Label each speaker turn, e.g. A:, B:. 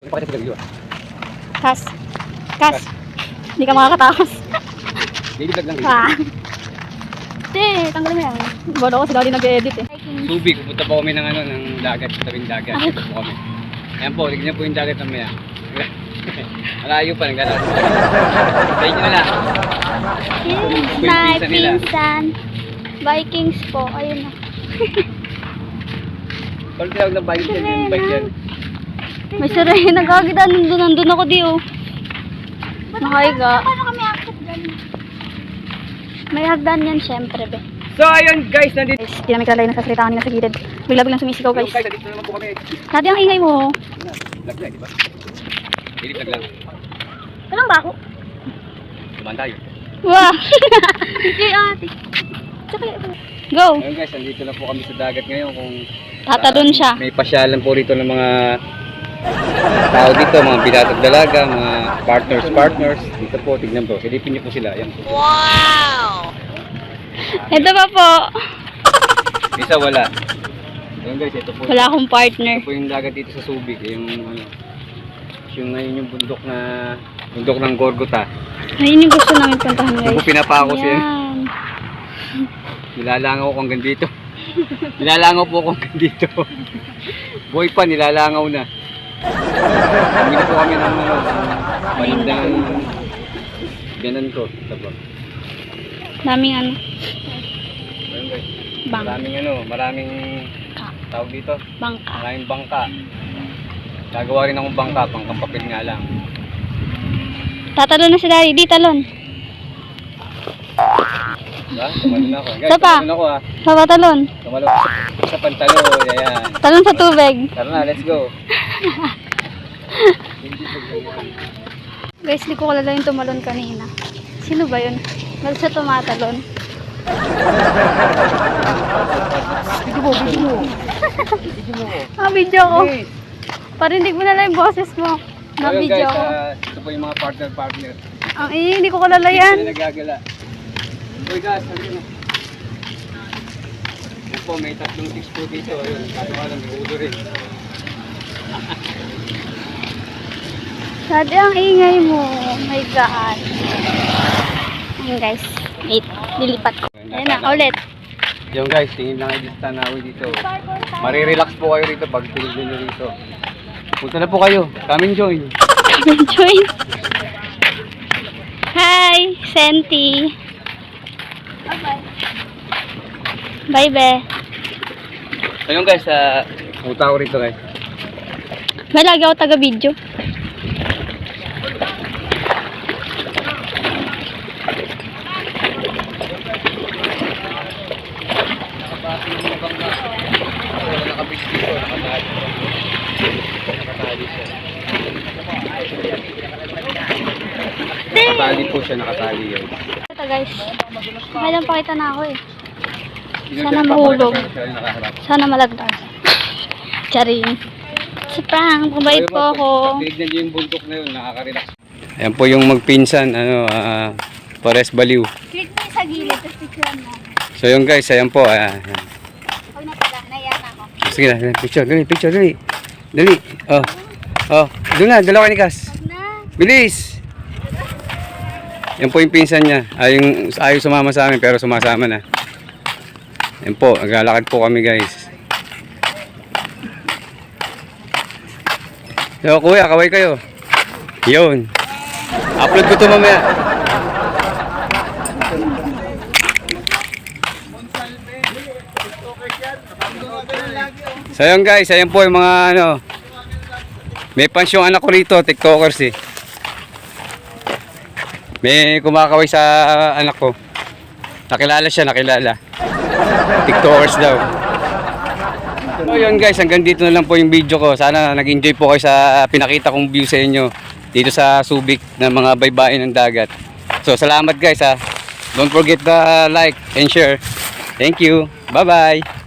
A: Pakita ko video.
B: Kas. Kas. Hindi ka makakatakas.
A: Daily vlog lang dito.
B: Ah. Te, tanggalin mo yan. Bodo ko si Daddy nag-edit eh.
A: Subic, pupunta po kami ng ano, ng dagat, tabing dagat. Ito po kami. Ayan po, tignan po yung dagat mamaya. Malayo pa, nagkalat. Thank you na lang.
B: Nay, pinsan. Vikings po. Ayun na.
A: Paano tinawag ng bike yan? Yung bike yan?
B: May sirena. Nagkakita. Nandun ako di oh. Nakahiga.
C: Paano kami akit dyan?
B: May hagdan yan syempre be.
A: So ayun guys, nandito.
B: Guys, di namin kalay nagsasalita kanina sa gilid. Bigla-biglang sumisigaw guys.
A: Guys, nandito naman po kami.
B: Dati ang ingay mo.
A: Vlog na, di ba? Daily vlog lang.
B: Walang ba ako?
A: Tumaan tayo.
B: Wow! Hindi ate. Go!
A: Ayun guys, nandito na po kami sa dagat ngayon kung
B: Tatalon siya.
A: may pasyalan po rito ng mga tao dito, mga binatag dalaga, mga partners. Dito po, tignan po. Silipin niyo po sila. Ayan po.
C: Wow!
B: Ito pa po.
A: Isa wala. Ayun guys, ito po.
B: Wala akong partner.
A: Ito po yung dagat dito sa Subic. Yung ano, yung ngayon yung bundok ng Gorgota.
B: Ayun yung gusto namin puntahan
A: Ito po
B: guys.
A: pinapako siya.
B: Yan.
A: Nilalangaw ko hanggang dito. Nilalangaw po ako hanggang dito. Boy pa, nilalangaw na. Bumili po kami ng ano, malindang ganan ko. Ito
B: Daming ano.
A: Ayun guys.
B: Bang.
A: Maraming tawag dito.
B: Bangka.
A: Maraming bangka. Gagawa rin akong bangka, pangkampapil nga lang.
B: Tatalon na si Daddy. Di talon.
A: Diba? Tumalon ako. Guys,
B: Isa pa.
A: tumalon ako ha.
B: Sa talon.
A: Tumalon ako sa pantalo. Ayan.
B: Talon sa tubig.
A: Tara na, let's go.
B: Guys, di ko kalala yung tumalon kanina. Sino ba yun? Ba't siya tumatalon?
A: Video mo.
B: Video ko. Parinig mo na lang yung boses mo. Na
A: Ayun
B: video
A: guys,
B: ko.
A: ito po yung mga partner.
B: Ang hindi ko kalala yan.
A: Hindi nagagala. Uy guys, sabi na. Ito po, may 3 chicks po dito. Ayun, kaso ka lang, may ulo rin.
B: Dati ang ingay mo. Oh my God. Ayun guys. Wait. Dilipat ko. Ayan na. Ulit.
A: Yung guys, tingin lang kayo sa Tanawi dito. Marirelax po kayo rito pag tingin nyo rito. Punta na po kayo. Come and join.
B: Join. Hi, Senti. Bye, be.
A: So yun guys, punta ako rito guys.
B: May lagi ako taga-video.
A: Nakatali po siya, nakatali yun.
B: Ito guys. Kailan pakita na ako eh. Sana mahulog. Sana malagdas. Charing. Si Frank, mabait po ako.
A: Tignan niyo yung bundok na yun, nakaka-relax. Ayan po yung magpinsan, Pares Baliw.
B: Click mo sa gilid, tapos picturean mo.
A: So yun guys, ayan po.
B: Pag natala, nayan ako.
A: Sige na, picture, dali. Dali. Oh, doon na, dalawa ni Kas.
B: Huwag na.
A: Bilis! Yan po yung pinsan niya. Ayaw sumama sa amin pero sumasama na. Yan po, naglalakad po kami guys. So kuya, kaway kayo. Yun. Upload ko ito mamaya. So yun guys, ayan po yung mga may fans yung anak ko rito, TikTokers eh. May kumakaway sa anak ko. Nakilala. TikTokers daw. So yun guys, hanggang dito na lang po yung video ko. Sana nag-enjoy po kayo sa pinakita kong view sa inyo dito sa Subic na mga baybayin ng dagat. So salamat guys ha. Don't forget to like and share. Thank you. Bye bye.